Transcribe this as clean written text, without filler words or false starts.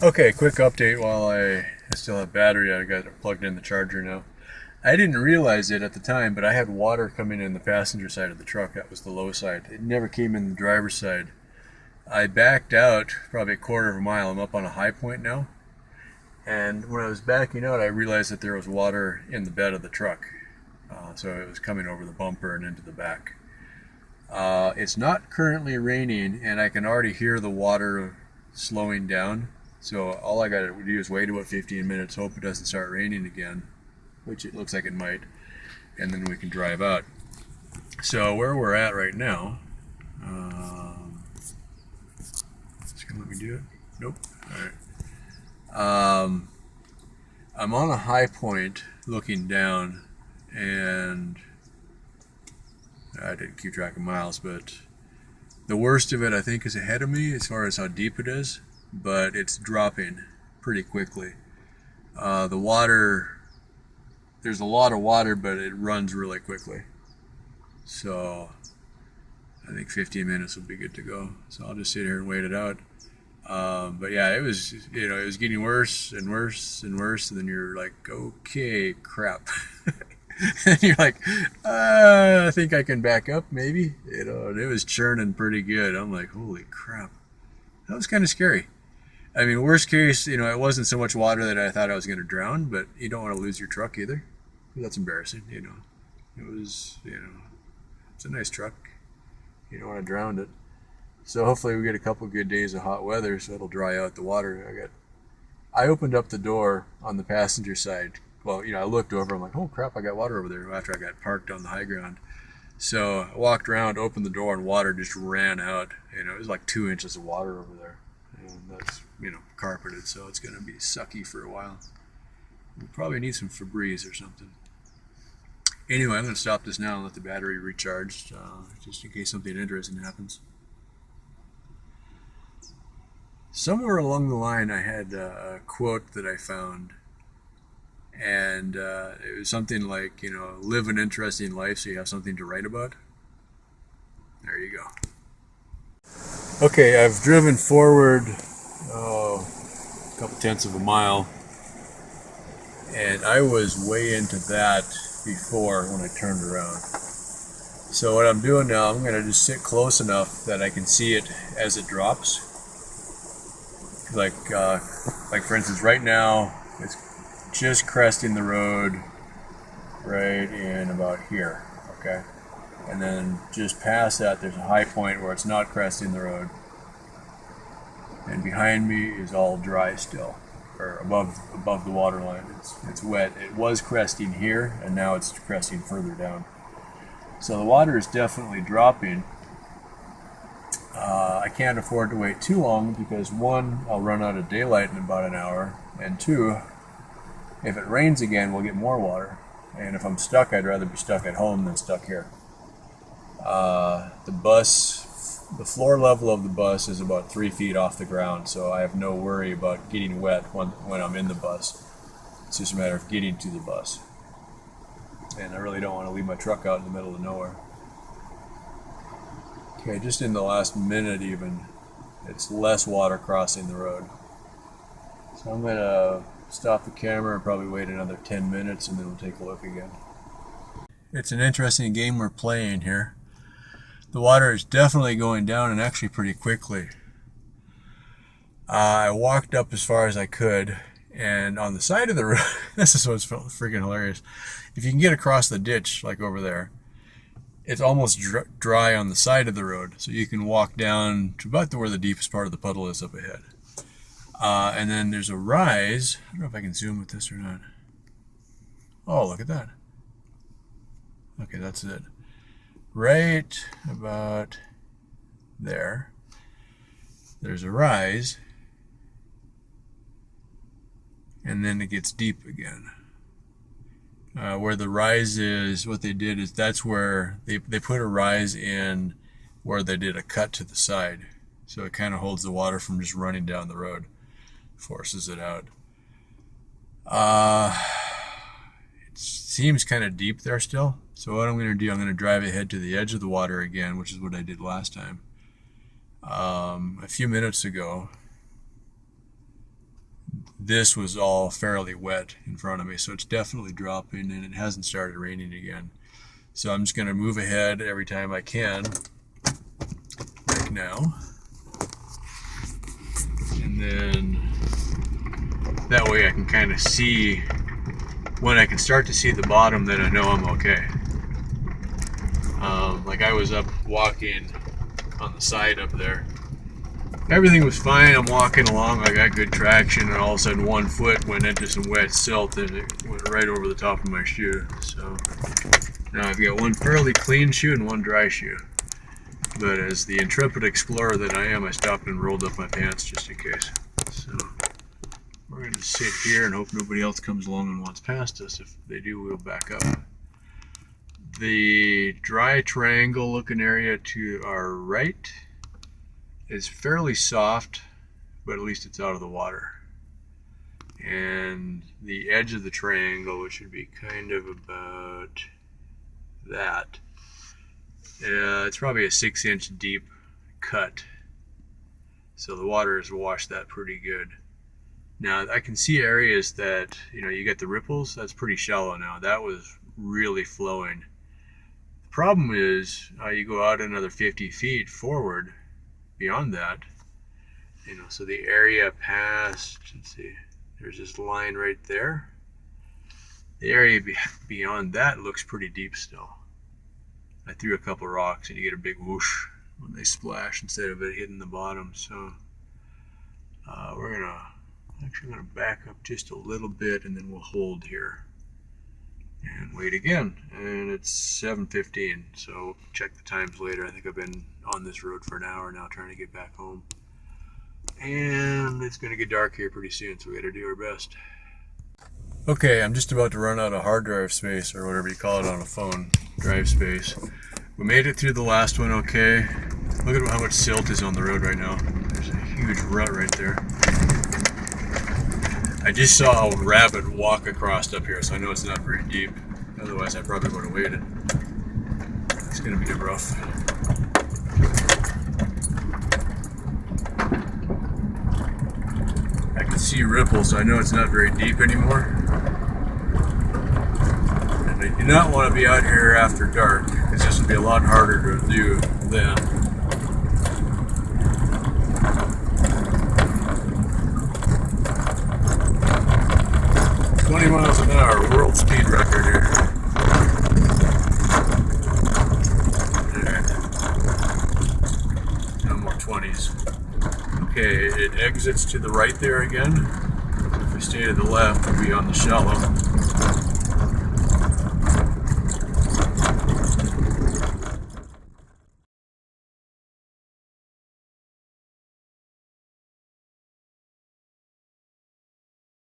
Okay, quick update while I still have battery. I got it plugged in the charger now. I didn't realize it at the time, but I had water coming in the passenger side of the truck. That was the low side. It never came in the driver's side. I backed out probably a quarter of a mile. I'm up on a high point now. And when I was backing out, I realized that there was water in the bed of the truck. So it was coming over the bumper and into the back. It's not currently raining, and I can already hear the water slowing down. So all I got to do is wait about 15 minutes, hope it doesn't start raining again, which it looks like it might, and then we can drive out. So where we're at right now, it's gonna let me do it. Nope. All right. I'm on a high point looking down, and I didn't keep track of miles, but the worst of it I think is ahead of me as far as how deep it is, but it's dropping pretty quickly. The water, there's a lot of water, but it runs really quickly. So I think 15 minutes will be good to go. So I'll just sit here and wait it out. But yeah, it was, it was getting worse and worse and worse. And then you're like, okay, crap. And you're like, I think I can back up maybe. And it was churning pretty good. I'm like, holy crap. That was kind of scary. I mean, worst case, it wasn't so much water that I thought I was going to drown, but you don't want to lose your truck either. That's embarrassing. It was, it's a nice truck. You don't want to drown it. So hopefully we get a couple good days of hot weather so it'll dry out the water. I opened up the door on the passenger side. Well, I looked over, I'm like, oh crap, I got water over there after I got parked on the high ground. So I walked around, opened the door, and water just ran out. It was like 2 inches of water over there. And that's, carpeted, so it's going to be sucky for a while. We'll probably need some Febreze or something. Anyway, I'm going to stop this now and let the battery recharge, just in case something interesting happens. Somewhere along the line, I had a quote that I found, and it was something like, live an interesting life so you have something to write about. There you go. Okay, I've driven forward a couple tenths of a mile, and I was way into that before when I turned around. So what I'm doing now, I'm going to just sit close enough that I can see it as it drops. Like for instance, right now it's just cresting the road right in about here, okay? And then just past that, there's a high point where it's not cresting the road. And behind me is all dry still, or above the water line. It's wet. It was cresting here, and now it's cresting further down. So the water is definitely dropping. I can't afford to wait too long because one, I'll run out of daylight in about an hour, and two, if it rains again, we'll get more water. And if I'm stuck, I'd rather be stuck at home than stuck here. The floor level of the bus is about 3 feet off the ground, so I have no worry about getting wet when I'm in the bus. It's just a matter of getting to the bus. And I really don't want to leave my truck out in the middle of nowhere. Okay, just in the last minute even, it's less water crossing the road. So I'm going to stop the camera and probably wait another 10 minutes and then we'll take a look again. It's an interesting game we're playing here. The water is definitely going down, and actually pretty quickly. I walked up as far as I could, and on the side of the road, this is what's freaking hilarious. If you can get across the ditch, like over there, it's almost dry on the side of the road, so you can walk down to about where the deepest part of the puddle is up ahead. And then there's a rise. I don't know if I can zoom with this or not. Oh, look at that. Okay, that's it. Right about there, there's a rise, and then it gets deep again. Where the rise is, what they did is that's where they put a rise in where they did a cut to the side. So it kind of holds the water from just running down the road, forces it out. It seems kind of deep there still. So what I'm going to do, I'm going to drive ahead to the edge of the water again, which is what I did last time. A few minutes ago, this was all fairly wet in front of me, so it's definitely dropping, and it hasn't started raining again. So I'm just going to move ahead every time I can, like now. And then that way I can kind of see, when I can start to see the bottom, then I know I'm okay. Like I was up walking on the side up there. Everything was fine. I'm walking along, I got good traction, and all of a sudden 1 foot went into some wet silt and it went right over the top of my shoe. So now I've got one fairly clean shoe and one dry shoe. But as the intrepid explorer that I am, I stopped and rolled up my pants just in case. So we're going to sit here and hope nobody else comes along and wants past us. If they do, we'll back up. The dry triangle looking area to our right is fairly soft, but at least it's out of the water. And the edge of the triangle, which should be kind of about that, it's probably a 6-inch deep cut. So the water has washed that pretty good. Now I can see areas that, you get the ripples, that's pretty shallow now. That was really flowing. The problem is, you go out another 50 feet forward beyond that, so the area past, let's see, there's this line right there. The area beyond that looks pretty deep still. I threw a couple rocks and you get a big whoosh when they splash instead of it hitting the bottom. So we're gonna back up just a little bit, and then we'll hold here and wait again. And it's 7:15, so check the times later. I think I've been on this road for an hour now trying to get back home, and it's gonna get dark here pretty soon, so we gotta do our best. Okay, I'm just about to run out of hard drive space, or whatever you call it on a phone, drive space. We made it through the last one okay. Look at how much silt is on the road right now. There's a huge rut right there. I just saw a rabbit walk across up here, so I know it's not very deep. Otherwise I probably would have waited. It's gonna be rough. I can see ripples, so I know it's not very deep anymore. And I do not want to be out here after dark, because this would be a lot harder to do then. 20 miles an hour, world speed record here. Alright. No more 20s. Okay, it exits to the right there again. If we stay to the left, we'll be on the shallow.